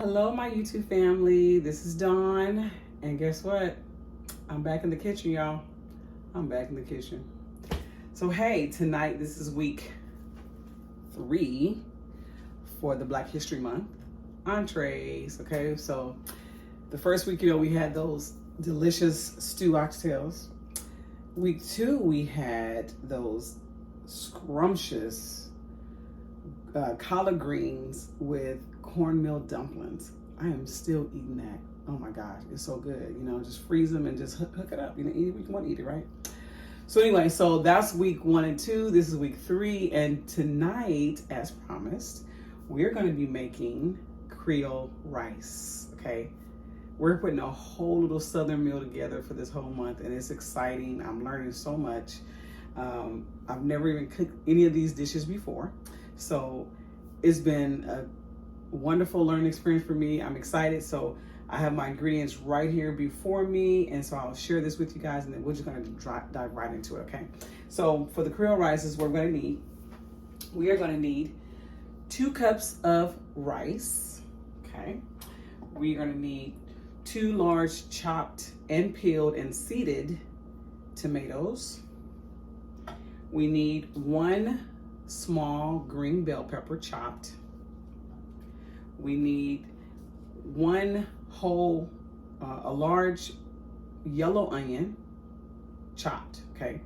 Hello, my YouTube family. This is Dawn, and guess what? I'm back in the kitchen, y'all. I'm back in the kitchen. So hey, tonight this is week 3 for the Black History Month entrees. Okay, so the first week, we had those delicious stew oxtails. Week 2, we had those scrumptious collard greens with cornmeal dumplings. I am still eating that. Oh my gosh, it's so good. Just freeze them and just hook it up. Eat it when you want to eat it, right? So anyway, so that's week 1 and 2. This is week 3, and tonight, as promised, we're going to be making Creole rice. Okay, we're putting a whole little Southern meal together for this whole month, and it's exciting. I'm learning so much. I've never even cooked any of these dishes before, so it's been a wonderful learning experience for me. I'm excited. So I have my ingredients right here before me, and so I'll share this with you guys, and then we're just going to dive right into it. Okay, so for the Creole rice is what we're going to need. We are going to need 2 cups of rice. Okay, we're going to need 2 large chopped and peeled and seeded tomatoes. We need 1 small green bell pepper chopped. We need 1 whole, a large yellow onion chopped, okay?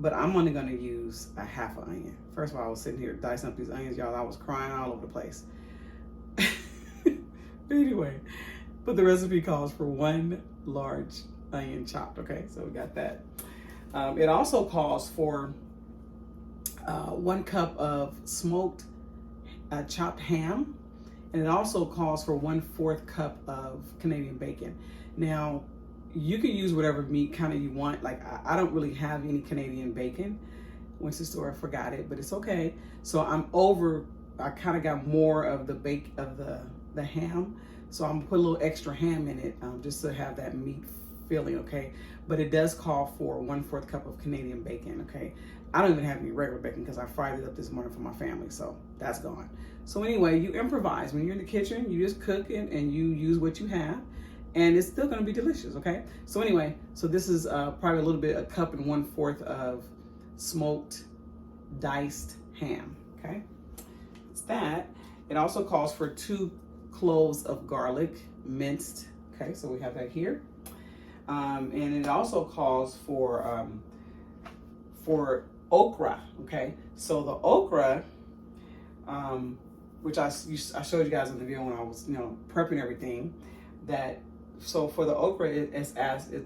But I'm only gonna use a half an onion. First of all, I was sitting here dicing up these onions, y'all. I was crying all over the place. But anyway, but the recipe calls for 1 large onion chopped, okay? So we got that. It also calls for 1 cup of smoked chopped ham, and it also calls for 1/4 cup of Canadian bacon. Now, you can use whatever meat kind of you want. Like I don't really have any Canadian bacon. Went to the store, I forgot it, but it's okay. So I kind of got more of the ham. So I'm gonna put a little extra ham in it just to have that meat feeling, okay? But it does call for 1/4 cup of Canadian bacon, okay? I don't even have any regular bacon because I fried it up this morning for my family, so that's gone. So anyway, you improvise. When you're in the kitchen, you just cook it and you use what you have, and it's still gonna be delicious, okay? So anyway, so this is probably a cup and 1/4 of smoked diced ham, okay? It's that. It also calls for 2 cloves of garlic, minced, okay? So we have that here. And it also calls for okra, okay? So the okra, which I showed you guys in the video when I was, prepping everything, so for the okra, it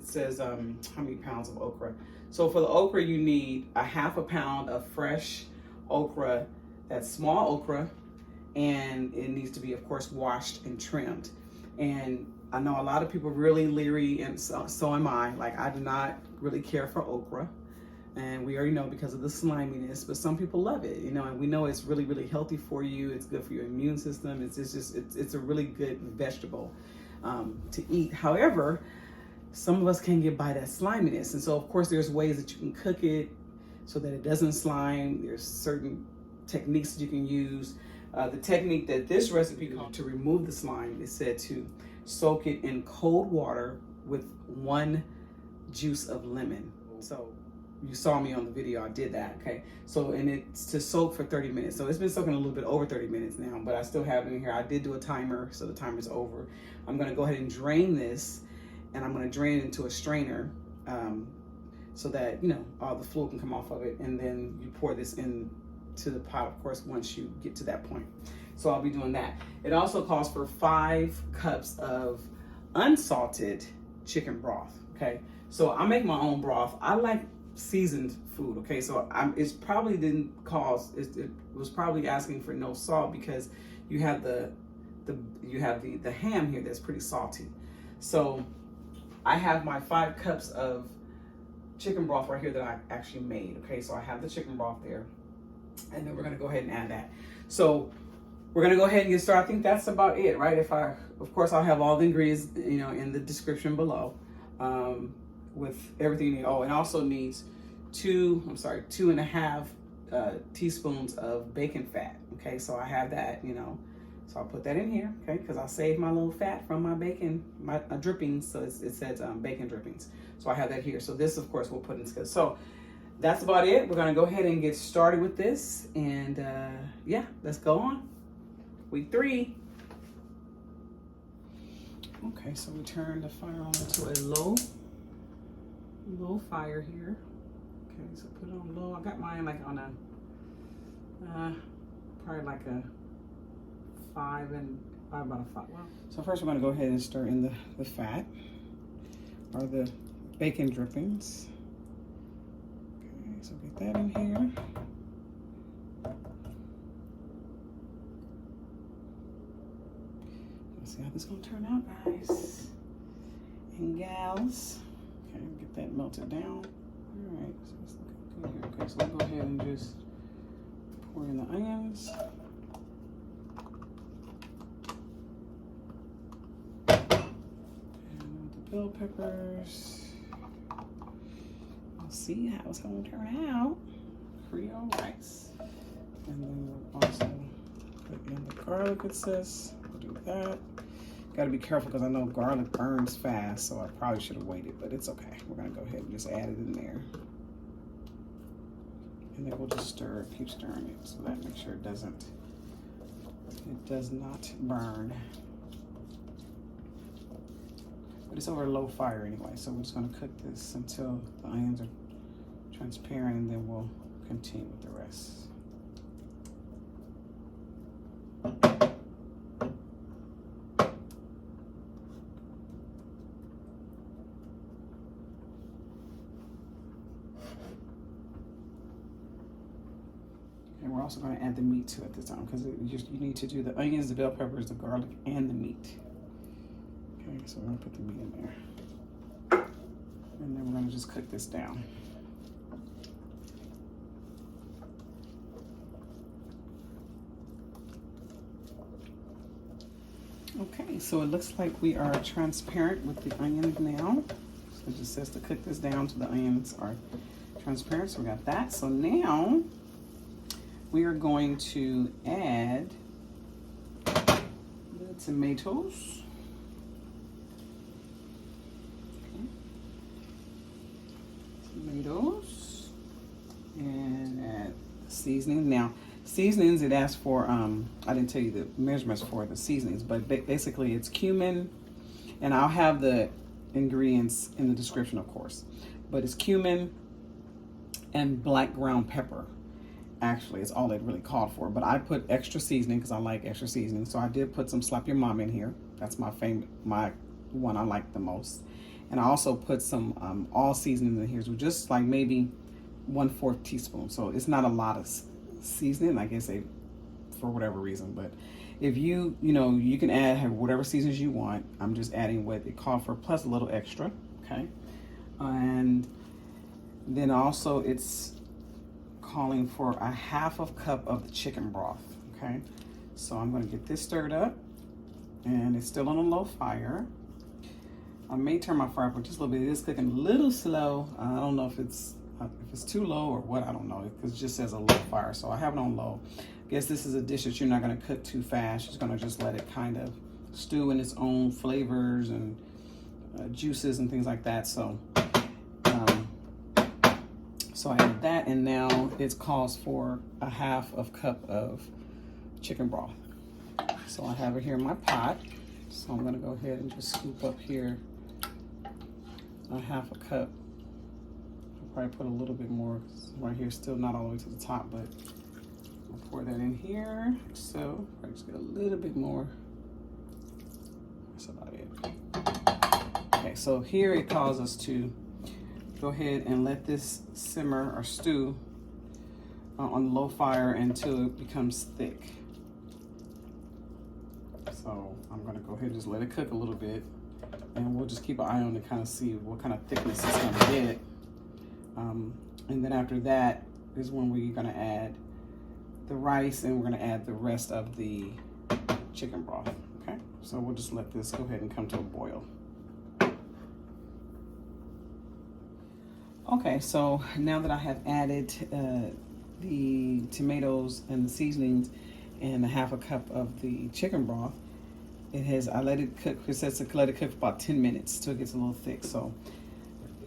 says how many pounds of okra. So for the okra, you need a half a pound of fresh okra, that's small okra, and it needs to be, of course, washed and trimmed. And I know a lot of people are really leery, and so am I. Like, I do not really care for okra, and we already know because of the sliminess, but some people love it, and we know it's really, really healthy for you. It's good for your immune system. It's a really good vegetable to eat. However, some of us can't get by that sliminess, and so of course there's ways that you can cook it so that it doesn't slime. There's certain techniques that you can use. The technique that this recipe calls to remove the slime is said to soak it in cold water with 1 juice of lemon. So you saw me on the video, I did that, okay? So, and it's to soak for 30 minutes. So it's been soaking a little bit over 30 minutes now, but I still have it in here. I did do a timer, so the timer's over. I'm gonna go ahead and drain this, and I'm gonna drain it into a strainer so that, all the fluid can come off of it, and then you pour this in to the pot, of course, once you get to that point. So I'll be doing that. It also calls for 5 cups of unsalted chicken broth, okay? So I make my own broth. I like seasoned food, okay? So it was probably asking for no salt because you have the ham here that's pretty salty. So I have my 5 cups of chicken broth right here that I actually made, okay? So I have the chicken broth there, and then we're gonna go ahead and add that. So we're gonna go ahead and get started. I think that's about it, right? Of course, I'll have all the ingredients, in the description below, with everything you need. Oh, it also needs 2.5 teaspoons of bacon fat. Okay, so I have that, So I'll put that in here, okay? Because I saved my little fat from my bacon, my drippings. So it says bacon drippings. So I have that here. So this, of course, we'll put in this. So that's about it. We're gonna go ahead and get started with this. And yeah, let's go on. Week 3. Okay, so we turn the fire on to a low fire here. Okay, so put it on low. I got mine like on a, probably like a 5 about a 5. Well, so first we're gonna go ahead and stir in the fat, or the bacon drippings. Okay, so get that in here. Let's see how this is gonna turn out, guys and gals. Okay, get that melted down. All right, so it's looking good here. Okay, so we'll go ahead and just pour in the onions. Bell peppers. We'll see how it's going to turn out. Creole rice. And then we'll also put in the garlic, it says. We'll do that. Got to be careful because I know garlic burns fast, so I probably should have waited, but it's okay. We're going to go ahead and just add it in there. And then we'll just stir it, keep stirring it, so that makes sure it does not burn. But it's over a low fire anyway, so we're just gonna cook this until the onions are transparent, and then we'll continue with the rest. And we're also gonna add the meat to it this time, because you need to do the onions, the bell peppers, the garlic, and the meat. Okay, so we're gonna put the meat in there. And then we're gonna just cook this down. Okay, so it looks like we are transparent with the onions now. So it just says to cook this down till the onions are transparent, so we got that. So now we are going to add the tomatoes. Tomatoes, and add seasoning. Now, seasonings, it asks for, I didn't tell you the measurements for the seasonings, but basically it's cumin, and I'll have the ingredients in the description, of course, but it's cumin and black ground pepper. Actually, it's all it really called for, but I put extra seasoning because I like extra seasoning, so I did put some Slap Your Mom in here. That's my one I like the most. And I also put some all seasonings in here, so just like maybe 1/4 teaspoon. So it's not a lot of seasoning, I guess, for whatever reason. But if you can have whatever seasons you want. I'm just adding what it called for plus a little extra, okay? And then also it's calling for a 1/2 cup of the chicken broth, okay? So I'm gonna get this stirred up, and it's still on a low fire. I may turn my fire up just a little bit. It is cooking a little slow. I don't know if it's too low or what. I don't know, because it just says a low fire, so I have it on low. I guess this is a dish that you're not going to cook too fast. You're going to just let it kind of stew in its own flavors and juices and things like that. So so I added that, and now it calls for a 1/2 cup of chicken broth. So I have it here in my pot. So I'm going to go ahead and just scoop up here a 1/2 cup. I'll probably put a little bit more right here, still not all the way to the top, but I'll pour that in here. So I just get a little bit more. That's about it. Okay, so here it calls us to go ahead and let this simmer or stew on low fire until it becomes thick. So I'm gonna go ahead and just let it cook a little bit, and we'll just keep an eye on it to kind of see what kind of thickness it's gonna get. And then after that is when we're gonna add the rice, and we're gonna add the rest of the chicken broth, okay? So we'll just let this go ahead and come to a boil. Okay, so now that I have added the tomatoes and the seasonings and a half a cup of the chicken broth. I let it cook. It says to let it cook for about 10 minutes till it gets a little thick. So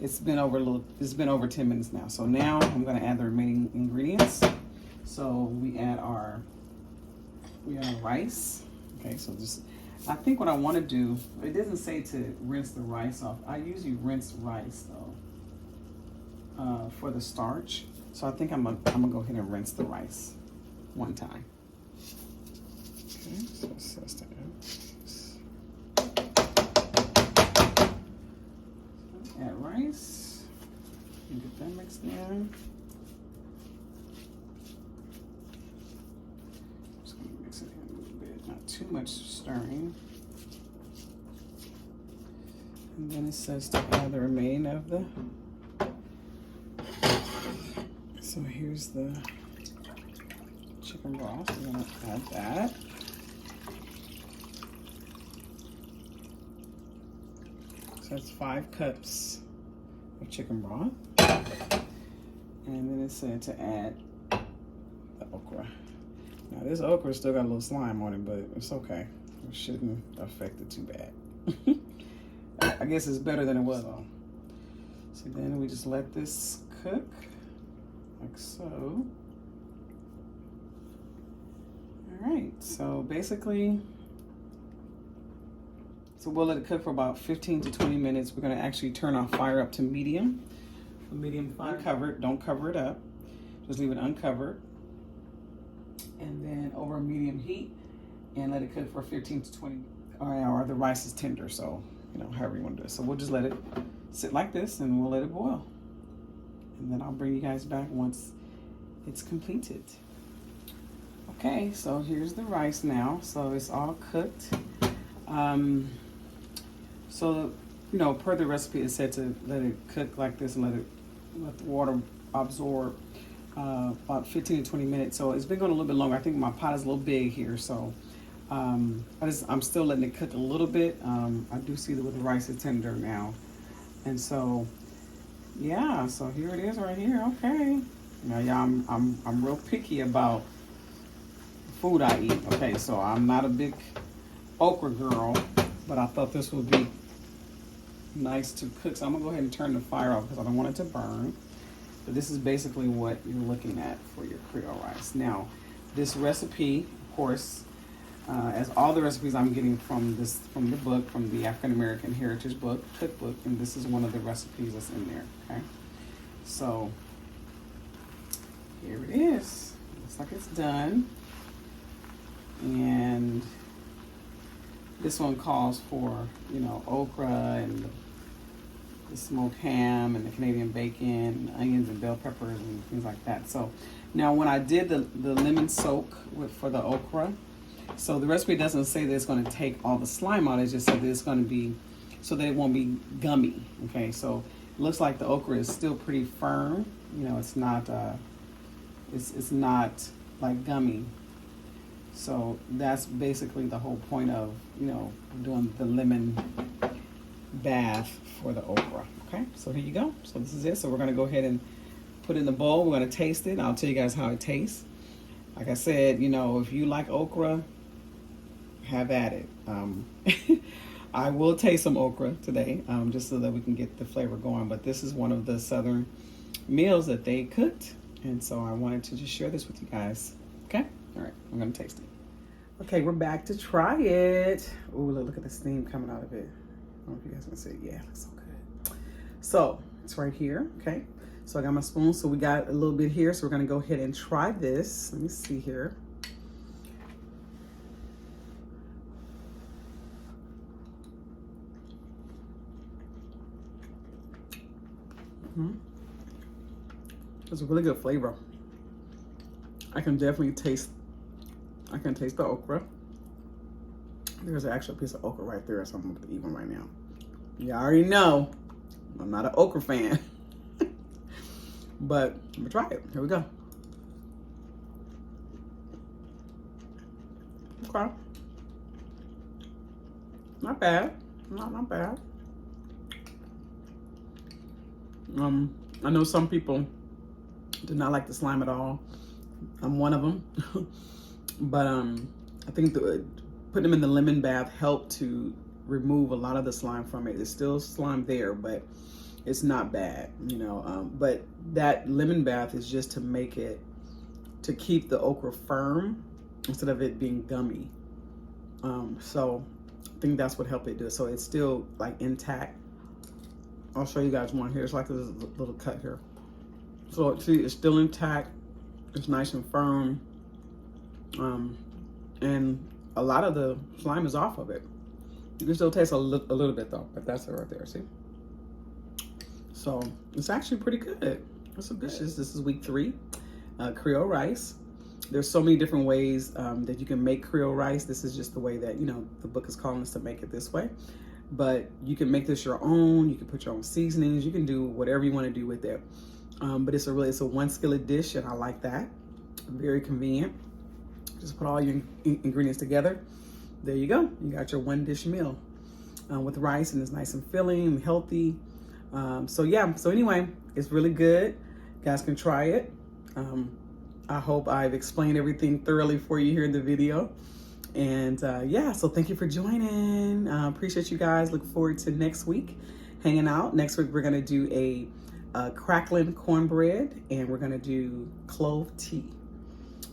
it's been over 10 minutes now. So now I'm gonna add the remaining ingredients. So we add our rice. Okay, so I think what I want to do, it doesn't say to rinse the rice off. I usually rinse rice though for the starch. So I think I'm gonna go ahead and rinse the rice one time. Okay, so it says to add rice and get that mixed in. Just gonna mix it in a little bit, not too much stirring. And then it says to add the remaining of the. So here's the chicken broth. We're gonna add that. So that's 5 cups of chicken broth. And then it said to add the okra. Now this okra still got a little slime on it, but it's okay. It shouldn't affect it too bad. I guess it's better than it was though. So then we just let this cook like so. All right, so basically, so we'll let it cook for about 15 to 20 minutes. We're gonna actually turn our fire up to medium. Medium fire. Uncovered, don't cover it up. Just leave it uncovered. And then over medium heat and let it cook for 15 to 20 minutes. Or the rice is tender, so however you want to do it. So we'll just let it sit like this and we'll let it boil. And then I'll bring you guys back once it's completed. Okay, so here's the rice now. So it's all cooked. So, per the recipe, it said to let it cook like this and let the water absorb about 15 to 20 minutes. So it's been going a little bit longer. I think my pot is a little big here, so I'm still letting it cook a little bit. I do see that the rice is tender now, and so yeah. So here it is right here. Okay, now y'all, I'm real picky about food I eat. Okay, so I'm not a big okra girl, but I thought this would be nice to cook. So I'm gonna go ahead and turn the fire off because I don't want it to burn. But this is basically what you're looking at for your Creole rice. Now, this recipe, of course, as all the recipes I'm getting from the book, from the African American Heritage book, cookbook, and this is one of the recipes that's in there. Okay, so here it is. Looks like it's done, and this one calls for okra and the smoked ham and the Canadian bacon, and onions and bell peppers and things like that. So now when I did the lemon soak for the okra, so the recipe doesn't say that it's going to take all the slime out. It just said that it's going to be so that it won't be gummy. Okay, so it looks like the okra is still pretty firm. It's not it's not like gummy. So that's basically the whole point of doing the lemon bath for the okra. Okay, so here you go. So this is it. So we're gonna go ahead and put it in the bowl. We're gonna taste it. I'll tell you guys how it tastes. Like I said, if you like okra, have at it. I will taste some okra today, just so that we can get the flavor going. But this is one of the southern meals that they cooked, and so I wanted to just share this with you guys. Okay, all right, I'm gonna taste it. Okay, we're back to try it. Oh, look at the steam coming out of it. I don't know if you guys can see it. Yeah, it looks so good. So it's right here. Okay, so I got my spoon. So we got a little bit here. So we're gonna go ahead and try this. Let me see here. It's a really good flavor. I can definitely taste. I can taste the okra. There's an actual piece of okra right there, so I'm gonna eat one right now. You already know I'm not an okra fan, but I'm gonna try it. Here we go. Okay, not bad. Not bad. I know some people do not like the slime at all. I'm one of them. But I think putting them in the lemon bath helped to remove a lot of the slime from it. There's still slime there, but it's not bad, you know. But that lemon bath is just to make it, to keep the okra firm instead of it being gummy. So I think that's what helped it do. So it's still like intact. I'll show you guys one here. It's like this little cut here. So see, it's still intact. It's nice and firm. And a lot of the slime is off of it. You can still taste a little bit though, but that's it right there, see? So it's actually pretty good. It's so delicious. This is week 3, Creole rice. There's so many different ways that you can make Creole rice. This is just the way that, you know, the book is calling us to make it this way. But you can make this your own. You can put your own seasonings. You can do whatever you want to do with it. But it's a 1 skillet dish, and I like that. Very convenient. Just put all your ingredients together. There you go. You got your 1 dish meal with rice, and it's nice and filling and healthy. So yeah, so anyway, it's really good. You guys can try it. I hope I've explained everything thoroughly for you here in the video. And yeah, so thank you for joining. Appreciate you guys. Look forward to next week hanging out. Next week, we're gonna do a crackling cornbread, and we're gonna do clove tea.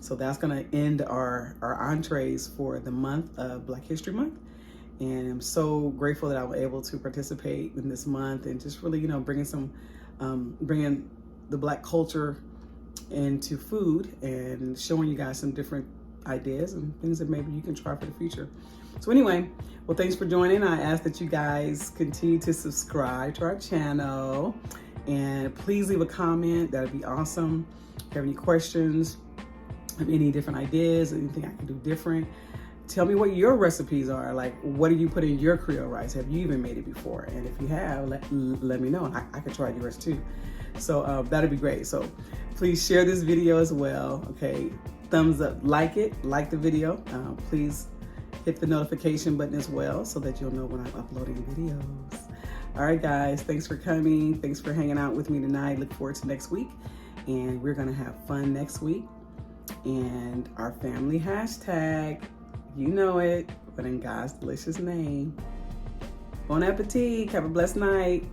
So that's gonna end our entrees for the month of Black History Month. And I'm so grateful that I was able to participate in this month and just really, you know, bringing the Black culture into food and showing you guys some different ideas and things that maybe you can try for the future. So anyway, well, thanks for joining. I ask that you guys continue to subscribe to our channel, and please leave a comment. That'd be awesome. If you have any questions, any different ideas, anything I can do different, tell me what your recipes are. Like, what do you put in your Creole rice? Have you even made it before? And if you have, let me know. I could try yours too. So that'd be great. So please share this video as well. Okay, thumbs up, like the video. Please hit the notification button as well so that you'll know when I'm uploading videos. All right, guys, thanks for coming. Thanks for hanging out with me tonight. Look forward to next week. And we're gonna have fun next week. And our family hashtag, you know it, but in God's delicious name. Bon appetit. Have a blessed night.